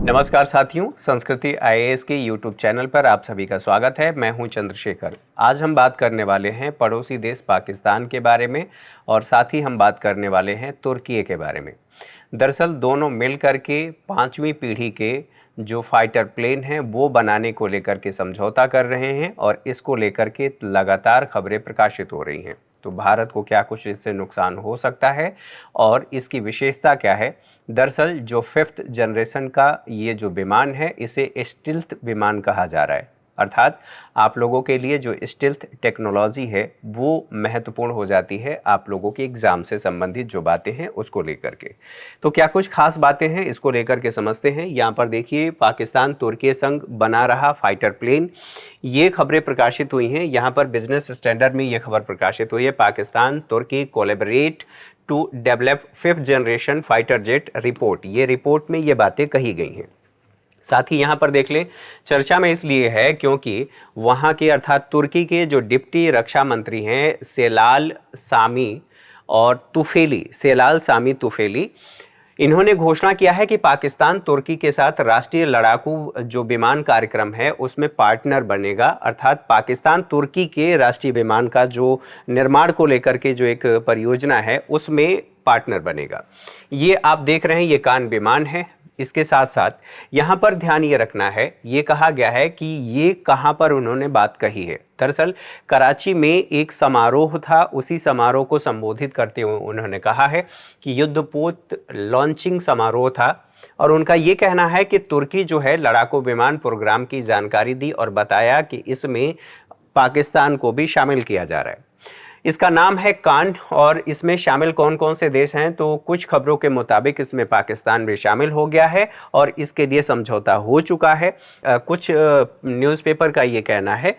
नमस्कार साथियों, संस्कृति आईएएस के यूट्यूब चैनल पर आप सभी का स्वागत है। मैं हूं चंद्रशेखर। आज हम बात करने वाले हैं पड़ोसी देश पाकिस्तान के बारे में और साथ ही हम बात करने वाले हैं तुर्की के बारे में। दरअसल दोनों मिल करके 5वीं पीढ़ी के जो फाइटर प्लेन हैं वो बनाने को लेकर के समझौता कर रहे हैं और इसको लेकर के लगातार खबरें प्रकाशित हो रही हैं। तो भारत को क्या कुछ इससे नुकसान हो सकता है और इसकी विशेषता क्या है? दरअसल जो 5th जनरेशन का ये जो विमान है इसे स्टील्थ विमान कहा जा रहा है, अर्थात आप लोगों के लिए जो स्टील्थ टेक्नोलॉजी है वो महत्वपूर्ण हो जाती है आप लोगों के एग्ज़ाम से संबंधित जो बातें हैं उसको लेकर के। तो क्या कुछ खास बातें हैं इसको लेकर के समझते हैं। यहाँ पर देखिए, पाकिस्तान तुर्की संग बना रहा फाइटर प्लेन, ये खबरें प्रकाशित हुई हैं। यहाँ पर बिजनेस स्टैंडर्ड में ये खबर प्रकाशित हुई है, Pakistan Turkey collaborate to develop 5th generation fighter jet report. ये रिपोर्ट में ये बातें कही गई हैं। साथ ही यहाँ पर देख लें, चर्चा में इसलिए है क्योंकि वहाँ के अर्थात तुर्की के जो डिप्टी रक्षा मंत्री हैं सेलाल सामी तुफेली, इन्होंने घोषणा किया है कि पाकिस्तान तुर्की के साथ राष्ट्रीय लड़ाकू जो विमान कार्यक्रम है उसमें पार्टनर बनेगा, अर्थात पाकिस्तान तुर्की के राष्ट्रीय विमान का जो निर्माण को लेकर के जो एक परियोजना है उसमें पार्टनर बनेगा। ये आप देख रहे हैं, ये कान विमान है। इसके साथ साथ यहाँ पर ध्यान ये रखना है, ये कहा गया है कि ये कहाँ पर उन्होंने बात कही है। दरअसल कराची में एक समारोह था, उसी समारोह को संबोधित करते हुए उन्होंने कहा है कि युद्धपोत लॉन्चिंग समारोह था और उनका ये कहना है कि तुर्की जो है लड़ाकू विमान प्रोग्राम की जानकारी दी और बताया कि इसमें पाकिस्तान को भी शामिल किया जा रहा है। इसका नाम है कान और इसमें शामिल कौन कौन से देश हैं, तो कुछ खबरों के मुताबिक इसमें पाकिस्तान भी शामिल हो गया है और इसके लिए समझौता हो चुका है। कुछ न्यूज़पेपर का ये कहना है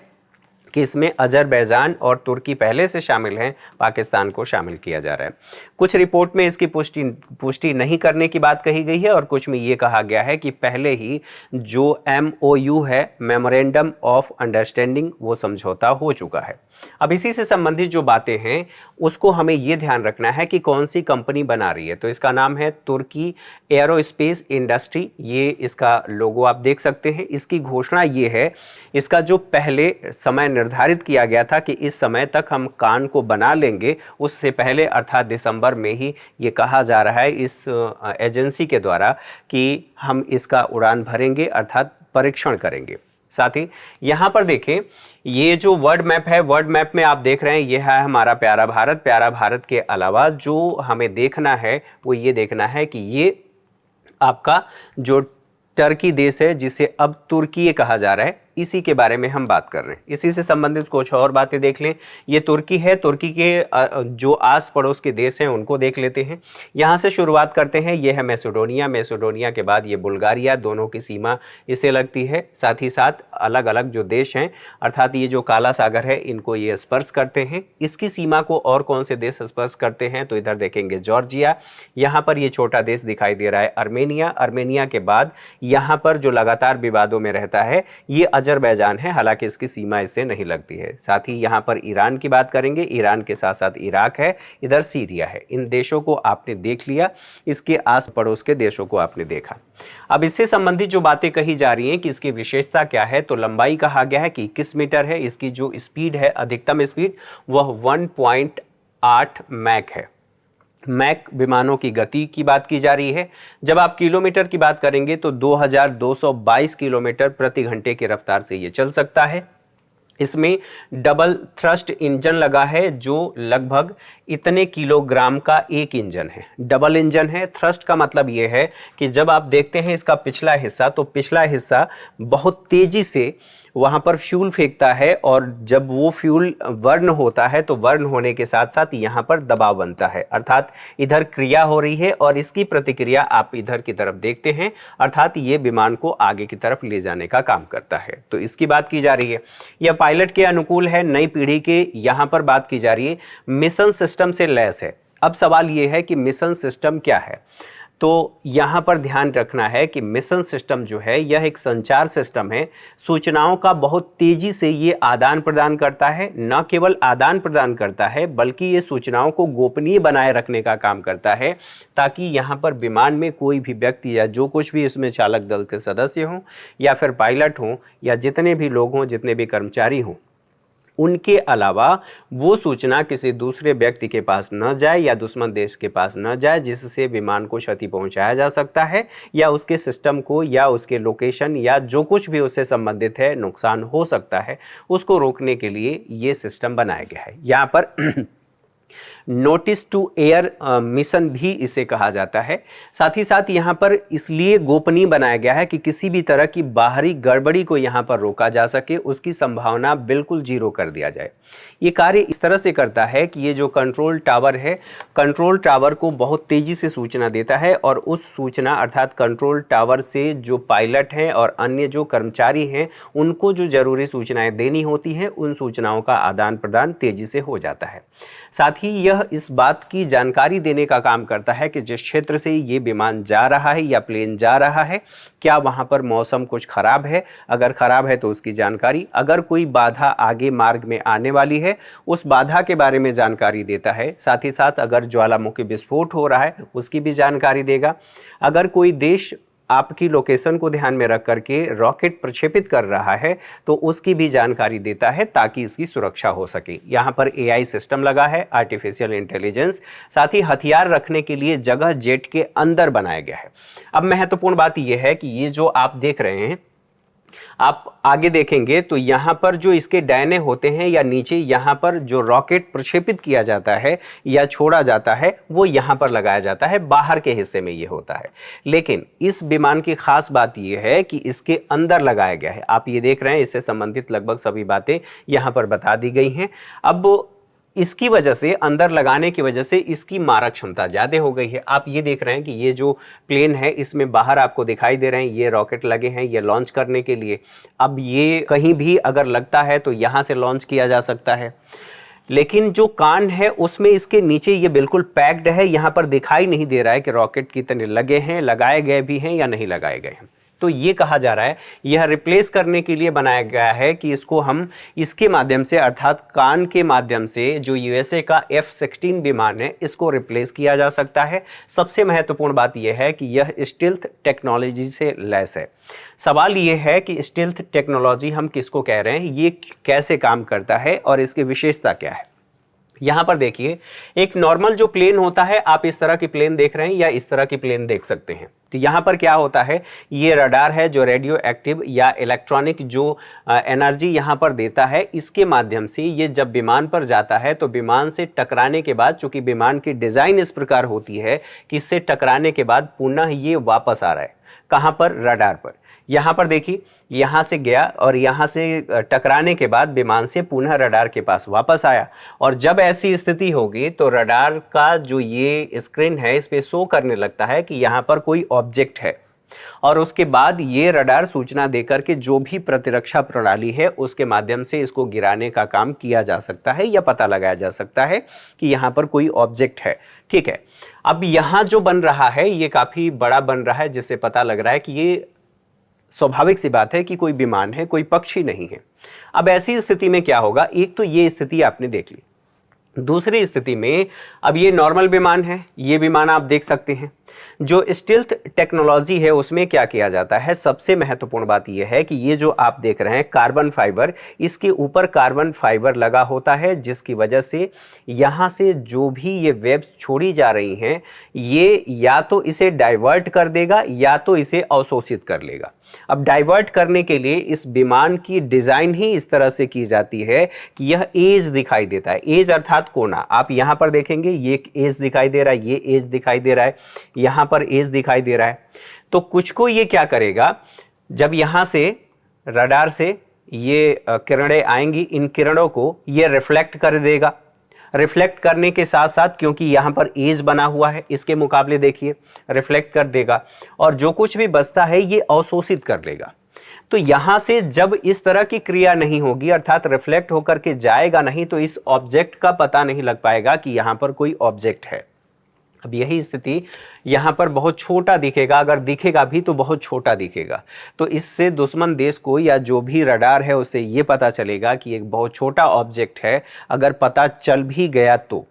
कि इसमें अजरबैजान और तुर्की पहले से शामिल हैं, पाकिस्तान को शामिल किया जा रहा है। कुछ रिपोर्ट में इसकी पुष्टि नहीं करने की बात कही गई है और कुछ में ये कहा गया है कि पहले ही जो MOU है, मेमोरेंडम ऑफ अंडरस्टैंडिंग, वो समझौता हो चुका है। अब इसी से संबंधित जो बातें हैं उसको हमें ये ध्यान रखना है कि कौन सी कंपनी बना रही है। तो इसका नाम है तुर्की एरोस्पेस इंडस्ट्री, ये इसका लोगो आप देख सकते हैं। इसकी घोषणा ये है, इसका जो पहले समय निर्धारित किया गया था कि इस समय तक हम कान को बना लेंगे, उससे पहले अर्थात दिसंबर में ही ये कहा जा रहा है इस एजेंसी के द्वारा कि हम इसका उड़ान भरेंगे, अर्थात परीक्षण करेंगे। साथ ही यहाँ पर देखें, ये जो वर्ल्ड मैप है, वर्ल्ड मैप में आप देख रहे हैं ये है हमारा प्यारा भारत। प्यारा भारत के अलावा जो हमें देखना है वो ये देखना है कि ये आपका जो टर्की देश है जिसे अब तुर्की कहा जा रहा है, इसी के बारे में हम बात कर रहे हैं। इसी से संबंधित कुछ और बातें देख लें। ये तुर्की है, तुर्की के जो आस पड़ोस के देश हैं उनको देख लेते हैं। यहाँ से शुरुआत करते हैं, ये है मैसेडोनिया। मैसेडोनिया के बाद ये बुल्गारिया, दोनों की सीमा इसे लगती है। साथ ही साथ अलग अलग जो देश हैं, अर्थात ये जो काला सागर है इनको ये स्पर्श करते हैं। इसकी सीमा को और कौन से देश स्पर्श करते हैं, तो इधर देखेंगे जॉर्जिया, यहाँ पर ये छोटा देश दिखाई दे रहा है अर्मेनिया। अर्मेनिया के बाद यहाँ पर जो लगातार विवादों में रहता है ये अजरबैजान है, हालांकि इसकी सीमा इससे नहीं लगती है। साथ ही यहाँ पर ईरान की बात करेंगे, ईरान के साथ साथ इराक है, इधर सीरिया है। इन देशों को आपने देख लिया, इसके आस पड़ोस के देशों को आपने देखा। अब इससे संबंधित जो बातें कही जा रही हैं कि इसकी विशेषता क्या है, तो लंबाई कहा गया है कि 21 मीटर है। इसकी जो स्पीड है, अधिकतम स्पीड, वह 1.8 मैक है। मैक विमानों की गति की बात की जा रही है। जब आप किलोमीटर की बात करेंगे तो 2222 किलोमीटर प्रति घंटे की रफ्तार से ये चल सकता है। इसमें डबल थ्रस्ट इंजन लगा है जो लगभग इतने किलोग्राम का एक इंजन है। डबल इंजन है। थ्रस्ट का मतलब ये है कि जब आप देखते हैं इसका पिछला हिस्सा, तो पिछला हिस्सा बहुत तेजी से वहाँ पर फ्यूल फेंकता है और जब वो फ्यूल बर्न होता है तो बर्न होने के साथ साथ यहाँ पर दबाव बनता है, अर्थात इधर क्रिया हो रही है और इसकी प्रतिक्रिया आप इधर की तरफ देखते हैं, अर्थात ये विमान को आगे की तरफ ले जाने का काम करता है। तो इसकी बात की जा रही है। यह पायलट के अनुकूल है, नई पीढ़ी के यहाँ पर बात की जा रही है। मिशन सिस्टम से लैस है। अब सवाल ये है कि मिशन सिस्टम क्या है। तो यहाँ पर ध्यान रखना है कि मिशन सिस्टम जो है यह एक संचार सिस्टम है। सूचनाओं का बहुत तेज़ी से ये आदान प्रदान करता है, न केवल आदान प्रदान करता है बल्कि ये सूचनाओं को गोपनीय बनाए रखने का काम करता है, ताकि यहाँ पर विमान में कोई भी व्यक्ति या जो कुछ भी इसमें चालक दल के सदस्य हों या फिर पायलट हों या जितने भी लोग हों, जितने भी कर्मचारी हों, उनके अलावा वो सूचना किसी दूसरे व्यक्ति के पास न जाए या दुश्मन देश के पास न जाए, जिससे विमान को क्षति पहुंचाया जा सकता है या उसके सिस्टम को या उसके लोकेशन या जो कुछ भी उससे संबंधित है नुकसान हो सकता है, उसको रोकने के लिए ये सिस्टम बनाया गया है। यहाँ पर नोटिस टू एयर मिशन भी इसे कहा जाता है। साथ ही साथ यहाँ पर इसलिए गोपनीय बनाया गया है कि किसी भी तरह की बाहरी गड़बड़ी को यहाँ पर रोका जा सके, उसकी संभावना बिल्कुल जीरो कर दिया जाए। ये कार्य इस तरह से करता है कि ये जो कंट्रोल टावर है, कंट्रोल टावर को बहुत तेज़ी से सूचना देता है और उस सूचना अर्थात कंट्रोल टावर से जो पायलट हैं और अन्य जो कर्मचारी हैं उनको जो ज़रूरी सूचनाएँ देनी होती हैं, उन सूचनाओं का आदान प्रदान तेज़ी से हो जाता है। साथ ही यह इस बात की जानकारी देने का काम करता है कि जिस क्षेत्र से ये विमान जा रहा है या प्लेन जा रहा है, क्या वहाँ पर मौसम कुछ ख़राब है, अगर ख़राब है तो उसकी जानकारी, अगर कोई बाधा आगे मार्ग में आने वाली है उस बाधा के बारे में जानकारी देता है। साथ ही साथ अगर ज्वालामुखी विस्फोट हो रहा है उसकी भी जानकारी देगा। अगर कोई देश आपकी लोकेशन को ध्यान में रख करके रॉकेट प्रक्षेपित कर रहा है तो उसकी भी जानकारी देता है ताकि इसकी सुरक्षा हो सके। यहाँ पर एआई सिस्टम लगा है, आर्टिफिशियल इंटेलिजेंस। साथ ही हथियार रखने के लिए जगह जेट के अंदर बनाया गया है। अब महत्वपूर्ण बात यह है कि ये जो आप देख रहे हैं, आप आगे देखेंगे तो यहाँ पर जो इसके डायने होते हैं या नीचे यहाँ पर जो रॉकेट प्रक्षेपित किया जाता है या छोड़ा जाता है वो यहाँ पर लगाया जाता है, बाहर के हिस्से में ये होता है। लेकिन इस विमान की खास बात ये है कि इसके अंदर लगाया गया है। आप ये देख रहे हैं, इससे संबंधित लगभग सभी बातें यहाँ पर बता दी गई हैं। अब इसकी वजह से, अंदर लगाने की वजह से इसकी मारक क्षमता ज़्यादा हो गई है। आप ये देख रहे हैं कि ये जो प्लेन है इसमें बाहर आपको दिखाई दे रहे हैं ये रॉकेट लगे हैं ये लॉन्च करने के लिए। अब ये कहीं भी अगर लगता है तो यहाँ से लॉन्च किया जा सकता है, लेकिन जो कान है उसमें इसके नीचे ये बिल्कुल पैक्ड है। यहाँ पर दिखाई नहीं दे रहा है कि रॉकेट कितने लगे हैं, लगाए गए भी हैं या नहीं लगाए गए हैं। तो ये कहा जा रहा है यह रिप्लेस करने के लिए बनाया गया है कि इसको हम इसके माध्यम से अर्थात कान के माध्यम से जो यूएसए का F-16 विमान है इसको रिप्लेस किया जा सकता है। सबसे महत्वपूर्ण बात यह है कि यह स्टील्थ टेक्नोलॉजी से लैस है। सवाल ये है कि स्टील्थ टेक्नोलॉजी हम किसको कह रहे हैं, ये कैसे काम करता है और इसकी विशेषता क्या है। यहाँ पर देखिए, एक नॉर्मल जो प्लेन होता है, आप इस तरह की प्लेन देख रहे हैं या इस तरह की प्लेन देख सकते हैं। तो यहाँ पर क्या होता है, ये रडार है जो रेडियो एक्टिव या इलेक्ट्रॉनिक जो एनर्जी यहाँ पर देता है, इसके माध्यम से ये जब विमान पर जाता है तो विमान से टकराने के बाद, चूंकि विमान की डिज़ाइन इस प्रकार होती है कि इससे टकराने के बाद पुनः ये वापस आ रहा है। कहाँ पर? रडार पर। यहाँ पर देखिए, यहाँ से गया और यहाँ से टकराने के बाद विमान से पुनः रडार के पास वापस आया। और जब ऐसी स्थिति होगी तो रडार का जो ये स्क्रीन है इस पे शो करने लगता है कि यहाँ पर कोई ऑब्जेक्ट है, और उसके बाद ये रडार सूचना देकर के जो भी प्रतिरक्षा प्रणाली है उसके माध्यम से इसको गिराने का काम किया जा सकता है या पता लगाया जा सकता है कि यहाँ पर कोई ऑब्जेक्ट है। ठीक है, अब यहाँ जो बन रहा है ये काफ़ी बड़ा बन रहा है, जिससे पता लग रहा है कि ये स्वाभाविक सी बात है कि कोई विमान है, कोई पक्षी नहीं है। अब ऐसी स्थिति में क्या होगा, एक तो ये स्थिति आपने देख ली। दूसरी स्थिति में अब ये नॉर्मल विमान है, ये विमान आप देख सकते हैं। जो स्टील्थ टेक्नोलॉजी है उसमें क्या किया जाता है, सबसे महत्वपूर्ण बात यह है कि ये जो आप देख रहे हैं कार्बन फाइबर, इसके ऊपर कार्बन फाइबर लगा होता है, जिसकी वजह से यहाँ से जो भी ये वेव्स छोड़ी जा रही हैं ये या तो इसे डाइवर्ट कर देगा या तो इसे अवशोषित कर लेगा। अब डाइवर्ट करने के लिए इस विमान की डिज़ाइन ही इस तरह से की जाती है कि यह एज दिखाई देता है। एज अर्थात कोना, आप यहाँ पर देखेंगे ये एज दिखाई दे रहा है, ये एज दिखाई दे रहा है, यहाँ पर एज दिखाई दे रहा है। तो कुछ को ये क्या करेगा, जब यहाँ से रडार से ये किरणें आएंगी, इन किरणों को ये रिफ्लेक्ट कर देगा। रिफ्लेक्ट करने के साथ साथ, क्योंकि यहाँ पर एज बना हुआ है, इसके मुकाबले देखिए रिफ्लेक्ट कर देगा, और जो कुछ भी बचता है ये अवशोषित कर लेगा। तो यहाँ से जब इस तरह की क्रिया नहीं होगी, अर्थात रिफ्लेक्ट होकर के जाएगा नहीं, तो इस ऑब्जेक्ट का पता नहीं लग पाएगा कि यहाँ पर कोई ऑब्जेक्ट है। अब यही स्थिति यहाँ पर बहुत छोटा दिखेगा, अगर दिखेगा भी तो बहुत छोटा दिखेगा। तो इससे दुश्मन देश को या जो भी रडार है उसे ये पता चलेगा कि एक बहुत छोटा ऑब्जेक्ट है, अगर पता चल भी गया तो,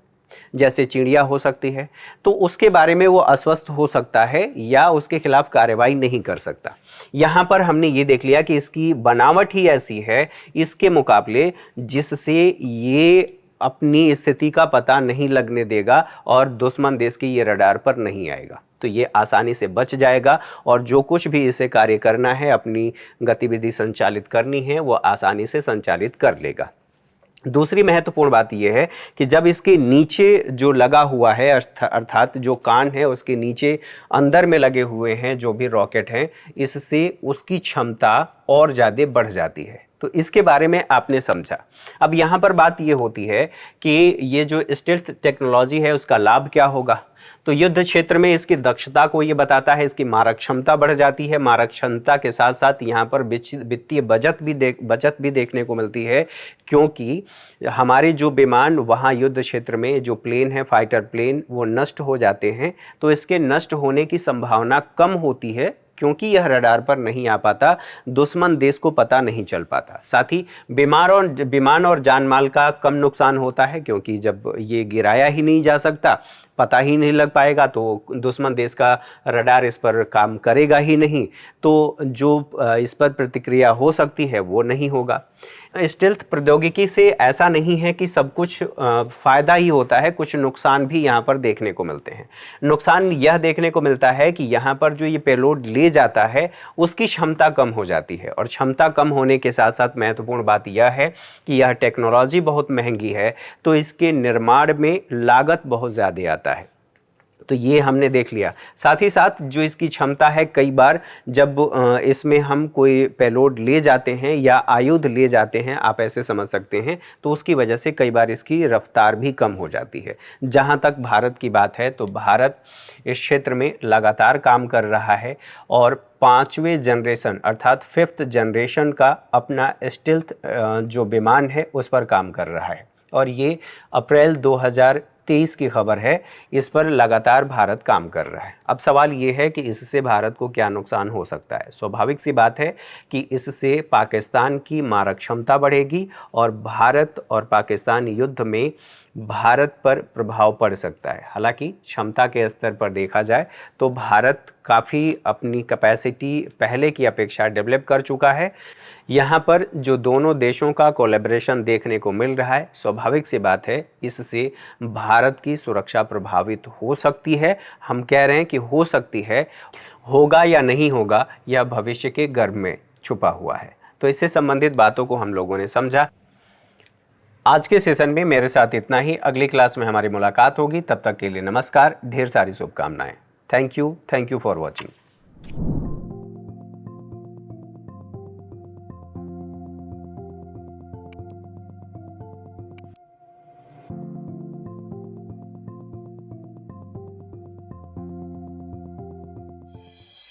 जैसे चिड़िया हो सकती है, तो उसके बारे में वो अस्वस्थ हो सकता है या उसके खिलाफ कार्रवाई नहीं कर सकता। यहाँ पर हमने ये देख लिया कि इसकी बनावट ही ऐसी है इसके मुकाबले, जिससे ये अपनी स्थिति का पता नहीं लगने देगा और दुश्मन देश के ये रडार पर नहीं आएगा। तो ये आसानी से बच जाएगा और जो कुछ भी इसे कार्य करना है, अपनी गतिविधि संचालित करनी है, वो आसानी से संचालित कर लेगा। दूसरी महत्वपूर्ण बात यह है कि जब इसके नीचे जो लगा हुआ है, अर्थात जो कान है उसके नीचे अंदर में लगे हुए हैं जो भी रॉकेट हैं, इससे उसकी क्षमता और ज़्यादा बढ़ जाती है। तो इसके बारे में आपने समझा। अब यहाँ पर बात ये होती है कि ये जो स्टेल्थ टेक्नोलॉजी है उसका लाभ क्या होगा। तो युद्ध क्षेत्र में इसकी दक्षता को ये बताता है, इसकी मारक क्षमता बढ़ जाती है। मारक क्षमता के साथ साथ यहाँ पर वित्तीय बचत भी देखने को मिलती है, क्योंकि हमारे जो विमान वहाँ युद्ध क्षेत्र में जो प्लेन है, फाइटर प्लेन, वो नष्ट हो जाते हैं। तो इसके नष्ट होने की संभावना कम होती है क्योंकि यह रडार पर नहीं आ पाता, दुश्मन देश को पता नहीं चल पाता। साथ ही विमान और जानमाल का कम नुकसान होता है, क्योंकि जब ये गिराया ही नहीं जा सकता, पता ही नहीं लग पाएगा, तो दुश्मन देश का रडार इस पर काम करेगा ही नहीं, तो जो इस पर प्रतिक्रिया हो सकती है वो नहीं होगा। स्टेल्थ प्रौद्योगिकी से ऐसा नहीं है कि सब कुछ फ़ायदा ही होता है, कुछ नुकसान भी यहाँ पर देखने को मिलते हैं। नुकसान यह देखने को मिलता है कि यहाँ पर जो ये पेलोड ले जाता है उसकी क्षमता कम हो जाती है, और क्षमता कम होने के साथ साथ महत्वपूर्ण बात यह है कि यह टेक्नोलॉजी बहुत महंगी है, तो इसके निर्माण में लागत बहुत ज़्यादा आता है। तो ये हमने देख लिया। साथ ही साथ जो इसकी क्षमता है, कई बार जब इसमें हम कोई पेलोड ले जाते हैं या आयुध ले जाते हैं, आप ऐसे समझ सकते हैं, तो उसकी वजह से कई बार इसकी रफ्तार भी कम हो जाती है। जहाँ तक भारत की बात है, तो भारत इस क्षेत्र में लगातार काम कर रहा है और 5वें जनरेशन अर्थात 5th जनरेशन का अपना स्टेल्थ जो विमान है उस पर काम कर रहा है, और ये अप्रैल 2023 की खबर है। इस पर लगातार भारत काम कर रहा है। अब सवाल ये है कि इससे भारत को क्या नुकसान हो सकता है। स्वाभाविक सी बात है कि इससे पाकिस्तान की मारक क्षमता बढ़ेगी और भारत और पाकिस्तान युद्ध में भारत पर प्रभाव पड़ सकता है। हालांकि क्षमता के स्तर पर देखा जाए तो भारत काफ़ी अपनी कैपेसिटी पहले की अपेक्षा डेवलप कर चुका है। यहाँ पर जो दोनों देशों का कोलैबोरेशन देखने को मिल रहा है, स्वाभाविक सी बात है इससे भारत की सुरक्षा प्रभावित हो सकती है। हम कह रहे हैं कि हो सकती है, होगा या नहीं होगा यह भविष्य के गर्भ में छुपा हुआ है। तो इससे संबंधित बातों को हम लोगों ने समझा। आज के सेशन में मेरे साथ इतना ही। अगली क्लास में हमारी मुलाकात होगी। तब तक के लिए नमस्कार, ढेर सारी शुभकामनाएं। Thank you for watching.